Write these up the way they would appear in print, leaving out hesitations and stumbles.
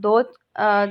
2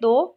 2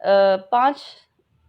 5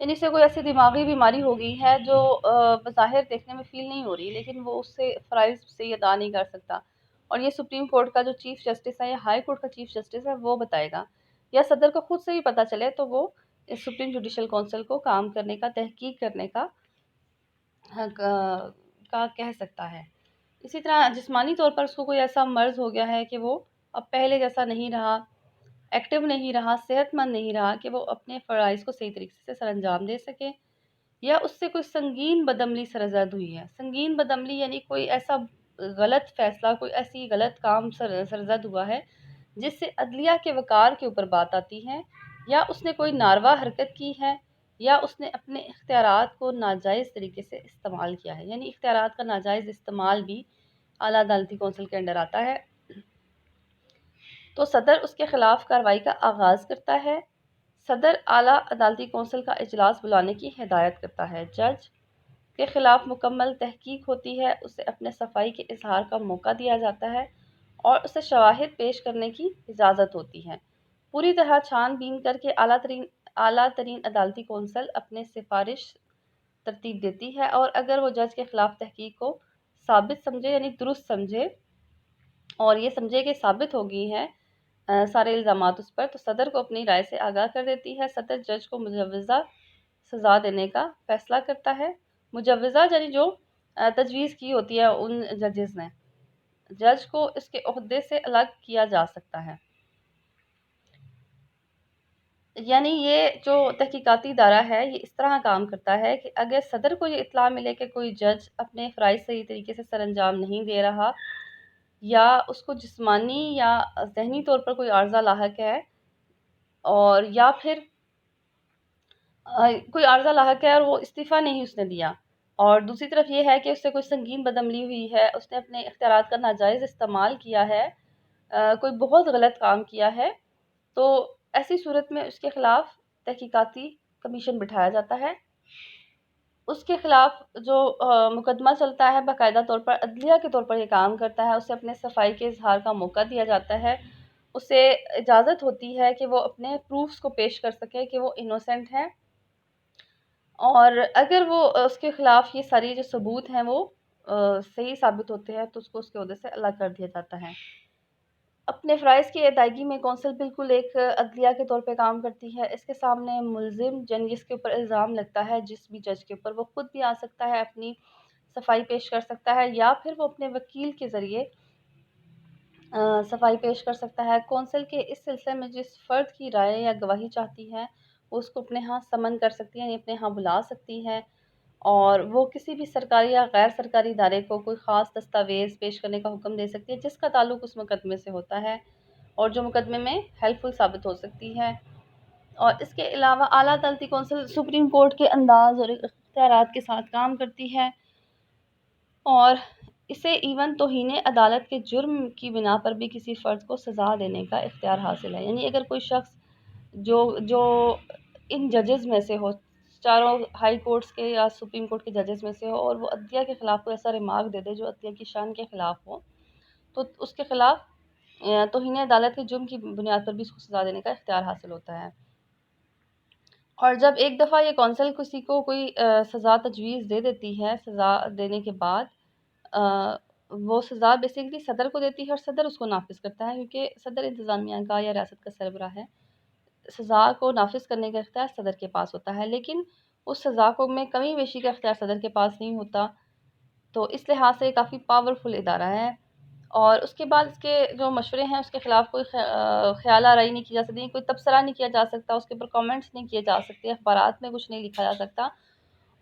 یعنی اسے کوئی ایسی دماغی بیماری ہو گئی ہے جو بظاہر دیکھنے میں فیل نہیں ہو رہی، لیکن وہ اس سے فرائض صحیح ادا نہیں کر سکتا، اور یہ سپریم کورٹ کا جو چیف جسٹس ہے یا ہائی کورٹ کا چیف جسٹس ہے وہ بتائے گا، یا صدر کو خود سے ہی پتہ چلے تو وہ اس سپریم جوڈیشل کونسل کو کام کرنے کا، تحقیق کرنے کا کہہ سکتا ہے۔ اسی طرح جسمانی طور پر اس کو کوئی ایسا مرض ہو گیا ہے کہ وہ اب پہلے جیسا نہیں رہا، ایکٹیو نہیں رہا، صحت مند نہیں رہا کہ وہ اپنے فرائض کو صحیح طریقے سے سر انجام دے سکے، یا اس سے کوئی سنگین بدعملی سرزد ہوئی ہے۔ سنگین بدعملی یعنی کوئی ایسا غلط فیصلہ، کوئی ایسی غلط کام سرزد ہوا ہے جس سے عدلیہ کے وقار کے اوپر بات آتی ہے، یا اس نے کوئی ناروا حرکت کی ہے، یا اس نے اپنے اختیارات کو ناجائز طریقے سے استعمال کیا ہے۔ یعنی اختیارات کا ناجائز استعمال بھی اعلیٰ عدالتی کونسل کے انڈر آتا ہے، تو صدر اس کے خلاف کارروائی کا آغاز کرتا ہے۔ صدر اعلیٰ عدالتی کونسل کا اجلاس بلانے کی ہدایت کرتا ہے۔ جج کے خلاف مکمل تحقیق ہوتی ہے، اسے اپنے صفائی کے اظہار کا موقع دیا جاتا ہے اور اسے شواہد پیش کرنے کی اجازت ہوتی ہے۔ پوری طرح چھان بین کر کے اعلیٰ ترین عدالتی کونسل اپنے سفارش ترتیب دیتی ہے، اور اگر وہ جج کے خلاف تحقیق کو ثابت سمجھے، یعنی درست سمجھے، اور یہ سمجھے کہ ثابت ہو گئی ہے سارے الزامات اس پر، تو صدر کو اپنی رائے سے آگاہ کر دیتی ہے۔ صدر جج کو مجوزہ سزا دینے کا فیصلہ کرتا ہے۔ مجوزہ یعنی جو تجویز کی ہوتی ہے ان ججز نے، جج کو اس کے عہدے سے الگ کیا جا سکتا ہے۔ یعنی یہ جو تحقیقاتی ادارہ ہے یہ اس طرح کام کرتا ہے کہ اگر صدر کو یہ اطلاع ملے کہ کوئی جج اپنے فرائض صحیح طریقے سے سر انجام نہیں دے رہا، یا اس کو جسمانی یا ذہنی طور پر کوئی عارضہ لاحق ہے، اور یا پھر کوئی عارضہ لاحق ہے اور وہ استعفیٰ نہیں اس نے دیا، اور دوسری طرف یہ ہے کہ اس سے کوئی سنگین بدعملی ہوئی ہے، اس نے اپنے اختیارات کا ناجائز استعمال کیا ہے، کوئی بہت غلط کام کیا ہے، تو ایسی صورت میں اس کے خلاف تحقیقاتی کمیشن بٹھایا جاتا ہے۔ اس کے خلاف جو مقدمہ چلتا ہے باقاعدہ طور پر عدلیہ کے طور پر یہ کام کرتا ہے، اسے اپنے صفائی کے اظہار کا موقع دیا جاتا ہے، اسے اجازت ہوتی ہے کہ وہ اپنے پروفز کو پیش کر سکے کہ وہ انوسینٹ ہے، اور اگر وہ اس کے خلاف یہ ساری جو ثبوت ہیں وہ صحیح ثابت ہوتے ہیں تو اس کو اس کے عہدے سے الگ کر دیا جاتا ہے۔ اپنے فرائض کی ادائیگی میں کونسل بالکل ایک عدلیہ کے طور پہ کام کرتی ہے۔ اس کے سامنے ملزم جس کے اوپر الزام لگتا ہے، جس بھی جج کے اوپر، وہ خود بھی آ سکتا ہے، اپنی صفائی پیش کر سکتا ہے، یا پھر وہ اپنے وکیل کے ذریعے صفائی پیش کر سکتا ہے۔ کونسل کے اس سلسلے میں جس فرد کی رائے یا گواہی چاہتی ہے وہ اس کو اپنے ہاں سمن کر سکتی ہے، یعنی اپنے ہاں بلا سکتی ہے، اور وہ کسی بھی سرکاری یا غیر سرکاری ادارے کو کوئی خاص دستاویز پیش کرنے کا حکم دے سکتی ہے جس کا تعلق اس مقدمے سے ہوتا ہے اور جو مقدمے میں ہیلپ فل ثابت ہو سکتی ہے۔ اور اس کے علاوہ اعلیٰ عدالتی کونسل سپریم کورٹ کے انداز اور اختیارات کے ساتھ کام کرتی ہے، اور اسے ایون توہین عدالت کے جرم کی بنا پر بھی کسی فرد کو سزا دینے کا اختیار حاصل ہے۔ یعنی اگر کوئی شخص جو ان ججز میں سے ہو، چاروں ہائی کورٹس کے یا سپریم کورٹ کے ججز میں سے ہو، اور وہ عدلیہ کے خلاف کوئی ایسا ریمارک دے دے جو عدلیہ کی شان کے خلاف ہو، تو اس کے خلاف توہین عدالت کے جرم کی بنیاد پر بھی اس کو سزا دینے کا اختیار حاصل ہوتا ہے۔ اور جب ایک دفعہ یہ کونسل کسی کو کوئی سزا تجویز دے دیتی ہے، سزا دینے کے بعد وہ سزا بیسیکلی صدر کو دیتی ہے اور صدر اس کو نافذ کرتا ہے، کیونکہ صدر انتظامیہ کا یا ریاست کا سربراہ ہے، سزا کو نافذ کرنے کا اختیار صدر کے پاس ہوتا ہے، لیکن اس سزا کو میں کمی بیشی کا اختیار صدر کے پاس نہیں ہوتا، تو اس لحاظ سے کافی پاورفل ادارہ ہے۔ اور اس کے بعد اس کے جو مشورے ہیں اس کے خلاف کوئی خیال آرائی نہیں کی جا سکتی، کوئی تبصرہ نہیں کیا جا سکتا، اس کے اوپر کامنٹس نہیں کیے جا سکتے، اخبارات میں کچھ نہیں لکھا جا سکتا،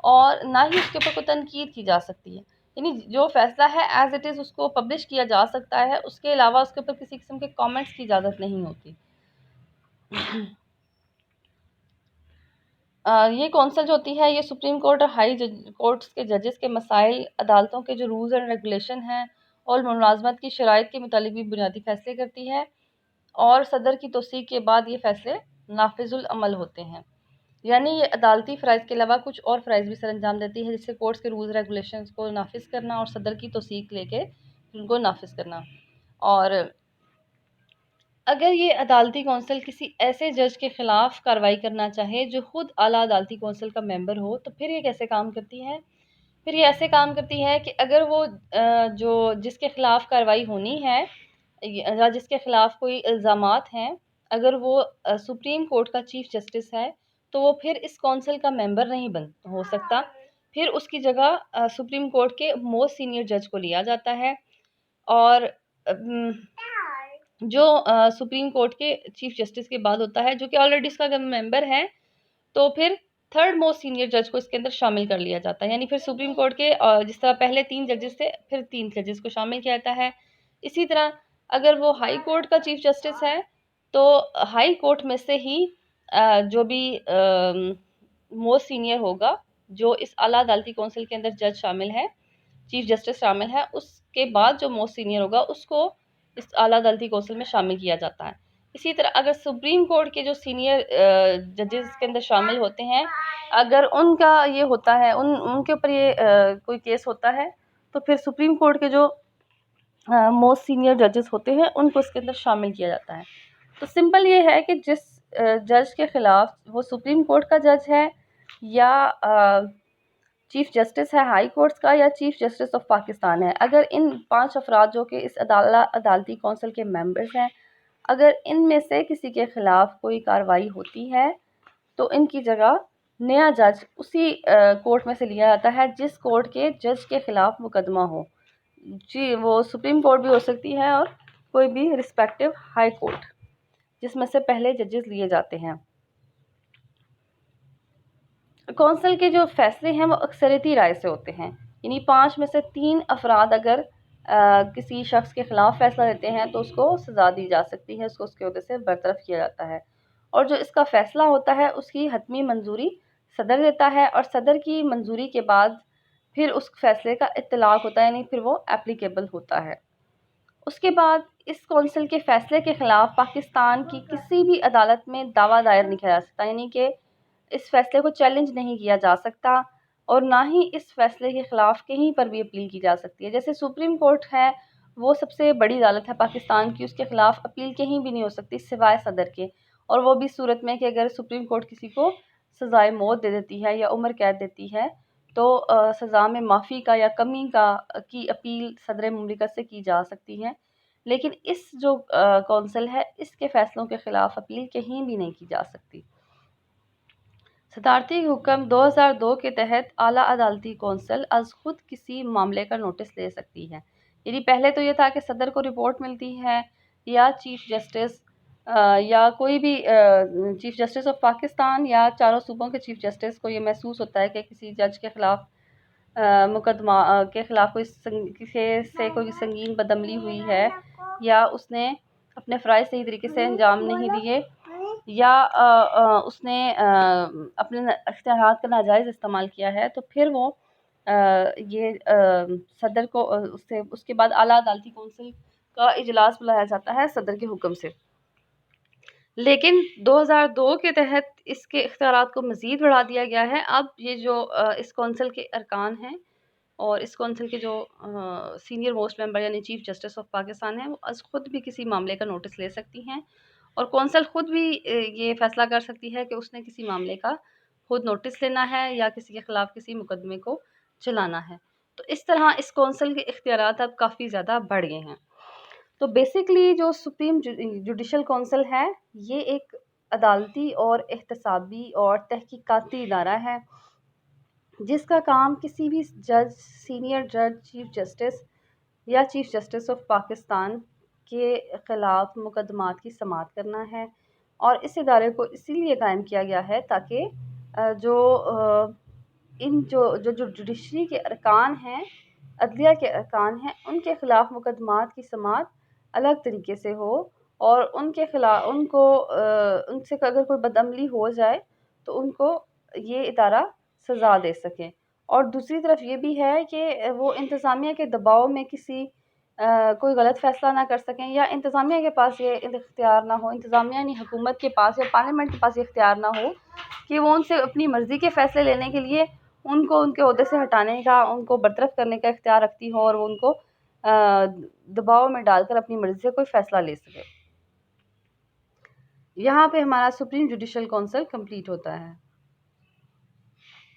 اور نہ ہی اس کے اوپر کوئی تنقید کی جا سکتی ہے۔ یعنی جو فیصلہ ہے ایز اٹ از اس کو پبلش کیا جا سکتا ہے، اس کے علاوہ اس کے اوپر کسی قسم کے کامنٹس کی اجازت نہیں ہوتی۔ یہ کونسل جو ہوتی ہے یہ سپریم کورٹ اور ہائی کورٹس کے ججز کے مسائل، عدالتوں کے جو رولز اینڈ ریگولیشن ہیں اور ملازمت کی شرائط کے متعلق بھی بنیادی فیصلے کرتی ہے، اور صدر کی توثیق کے بعد یہ فیصلے نافذ العمل ہوتے ہیں۔ یعنی یہ عدالتی فرائض کے علاوہ کچھ اور فرائض بھی سر انجام دیتی ہے، جیسے کورٹس کے رولز ریگولیشنز کو نافذ کرنا اور صدر کی توثیق لے کے ان کو نافذ کرنا۔ اور اگر یہ عدالتی کونسل کسی ایسے جج کے خلاف کارروائی کرنا چاہے جو خود اعلیٰ عدالتی کونسل کا ممبر ہو تو پھر یہ کیسے کام کرتی ہے؟ پھر یہ ایسے کام کرتی ہے کہ اگر وہ جو جس کے خلاف کارروائی ہونی ہے یا جس کے خلاف کوئی الزامات ہیں، اگر وہ سپریم کورٹ کا چیف جسٹس ہے تو وہ پھر اس کونسل کا ممبر نہیں ہو سکتا، پھر اس کی جگہ سپریم کورٹ کے موسٹ سینئر جج کو لیا جاتا ہے، اور جو سپریم کورٹ کے چیف جسٹس کے بعد ہوتا ہے جو کہ آلریڈی اس کا ممبر ہے، تو پھر تھرڈ موسٹ سینئر جج کو اس کے اندر شامل کر لیا جاتا ہے، یعنی پھر سپریم کورٹ کے جس طرح پہلے 3 ججز تھے پھر 3 ججز کو شامل کیا جاتا ہے۔ اسی طرح اگر وہ ہائی کورٹ کا چیف جسٹس ہے تو ہائی کورٹ میں سے ہی جو بھی موسٹ سینئر ہوگا، جو اس اعلیٰ عدالتی کونسل کے اندر جج شامل ہے، چیف جسٹس شامل ہے، اس کے بعد جو موسٹ سینئر ہوگا اس کو اس اعلیٰ عدالتی کونسل میں شامل کیا جاتا ہے۔ اسی طرح اگر سپریم کورٹ کے جو سینئر ججز کے اندر شامل ہوتے ہیں، اگر ان کا یہ ہوتا ہے ان کے اوپر یہ کوئی کیس ہوتا ہے تو پھر سپریم کورٹ کے جو موسٹ سینئر ججز ہوتے ہیں ان کو اس کے اندر شامل کیا جاتا ہے۔ تو سمپل یہ ہے کہ جس جج کے خلاف وہ سپریم کورٹ کا جج ہے یا چیف جسٹس ہے ہائی کورٹس کا یا چیف جسٹس آف پاکستان ہے، اگر ان 5 افراد جو کہ اس عدالتی کونسل کے ممبرز ہیں، اگر ان میں سے کسی کے خلاف کوئی کارروائی ہوتی ہے تو ان کی جگہ نیا جج اسی کورٹ میں سے لیا جاتا ہے جس کورٹ کے جج کے خلاف مقدمہ ہو، جی وہ سپریم کورٹ بھی ہو سکتی ہے اور کوئی بھی رسپیکٹیو ہائی کورٹ جس میں سے پہلے ججز لیے جاتے ہیں۔ کونسل کے جو فیصلے ہیں وہ اکثریتی رائے سے ہوتے ہیں، یعنی 5 میں سے 3 افراد اگر کسی شخص کے خلاف فیصلہ لیتے ہیں تو اس کو سزا دی جا سکتی ہے، اس کو اس کے عہدے سے برطرف کیا جاتا ہے، اور جو اس کا فیصلہ ہوتا ہے اس کی حتمی منظوری صدر دیتا ہے، اور صدر کی منظوری کے بعد پھر اس فیصلے کا اطلاق ہوتا ہے، یعنی پھر وہ اپلیکیبل ہوتا ہے۔ اس کے بعد اس کونسل کے فیصلے کے خلاف پاکستان کی کسی بھی عدالت میں دعویٰ دائر نہیں کیا جا سکتا، یعنی کہ اس فیصلے کو چیلنج نہیں کیا جا سکتا، اور نہ ہی اس فیصلے کے خلاف کہیں پر بھی اپیل کی جا سکتی ہے۔ جیسے سپریم کورٹ ہے وہ سب سے بڑی عدالت ہے پاکستان کی، اس کے خلاف اپیل کہیں بھی نہیں ہو سکتی سوائے صدر کے، اور وہ بھی صورت میں کہ اگر سپریم کورٹ کسی کو سزائے موت دے دیتی ہے یا عمر قید دیتی ہے تو سزا میں معافی کا یا کمی کی اپیل صدر مملکت سے کی جا سکتی ہے، لیکن اس جو کونسل ہے اس کے فیصلوں کے خلاف اپیل کہیں بھی نہیں کی جا سکتی۔ صدارتی حکم 2002 کے تحت اعلیٰ عدالتی کونسل از خود کسی معاملے کا نوٹس لے سکتی ہے، یعنی پہلے تو یہ تھا کہ صدر کو رپورٹ ملتی ہے یا چیف جسٹس یا کوئی بھی چیف جسٹس آف پاکستان یا چاروں صوبوں کے چیف جسٹس کو یہ محسوس ہوتا ہے کہ کسی جج کے خلاف مقدمہ کے خلاف کسی سے کوئی سنگین بدعملی ہوئی ہے یا اس نے اپنے فرائض صحیح طریقے سے انجام نہیں دیے یا اس نے اپنے اختیارات کا ناجائز استعمال کیا ہے، تو پھر وہ یہ صدر کو اس کے بعد اعلیٰ عدالتی کونسل کا اجلاس بلایا جاتا ہے صدر کے حکم سے۔ لیکن 2002 کے تحت اس کے اختیارات کو مزید بڑھا دیا گیا ہے۔ اب یہ جو اس کونسل کے ارکان ہیں اور اس کونسل کے جو سینئر موسٹ ممبر یعنی چیف جسٹس آف پاکستان ہیں، وہ از خود بھی کسی معاملے کا نوٹس لے سکتی ہیں، اور کونسل خود بھی یہ فیصلہ کر سکتی ہے کہ اس نے کسی معاملے کا خود نوٹس لینا ہے یا کسی کے خلاف کسی مقدمے کو چلانا ہے۔ تو اس طرح اس کونسل کے اختیارات اب کافی زیادہ بڑھ گئے ہیں۔ تو بیسکلی جو سپریم جوڈیشل کونسل ہے یہ ایک عدالتی اور احتسابی اور تحقیقاتی ادارہ ہے جس کا کام کسی بھی جج، سینئر جج، چیف جسٹس یا چیف جسٹس آف پاکستان کے خلاف مقدمات کی سماعت کرنا ہے، اور اس ادارے کو اسی لیے قائم کیا گیا ہے تاکہ جو جوڈیشری کے ارکان ہیں، عدلیہ کے ارکان ہیں، ان کے خلاف مقدمات کی سماعت الگ طریقے سے ہو، اور ان کے خلاف ان سے اگر کوئی بدعملی ہو جائے تو ان کو یہ ادارہ سزا دے سکے، اور دوسری طرف یہ بھی ہے کہ وہ انتظامیہ کے دباؤ میں کسی کوئی غلط فیصلہ نہ کر سکیں، یا انتظامیہ کے پاس یہ اختیار نہ ہو، انتظامیہ یعنی حکومت کے پاس یا پارلیمنٹ کے پاس یہ اختیار نہ ہو کہ وہ ان سے اپنی مرضی کے فیصلے لینے کے لیے ان کو ان کے عہدے سے ہٹانے کا، ان کو برطرف کرنے کا اختیار رکھتی ہو، اور وہ ان کو دباؤ میں ڈال کر اپنی مرضی سے کوئی فیصلہ لے سکے۔ یہاں پہ ہمارا سپریم جوڈیشل کونسل کمپلیٹ ہوتا ہے۔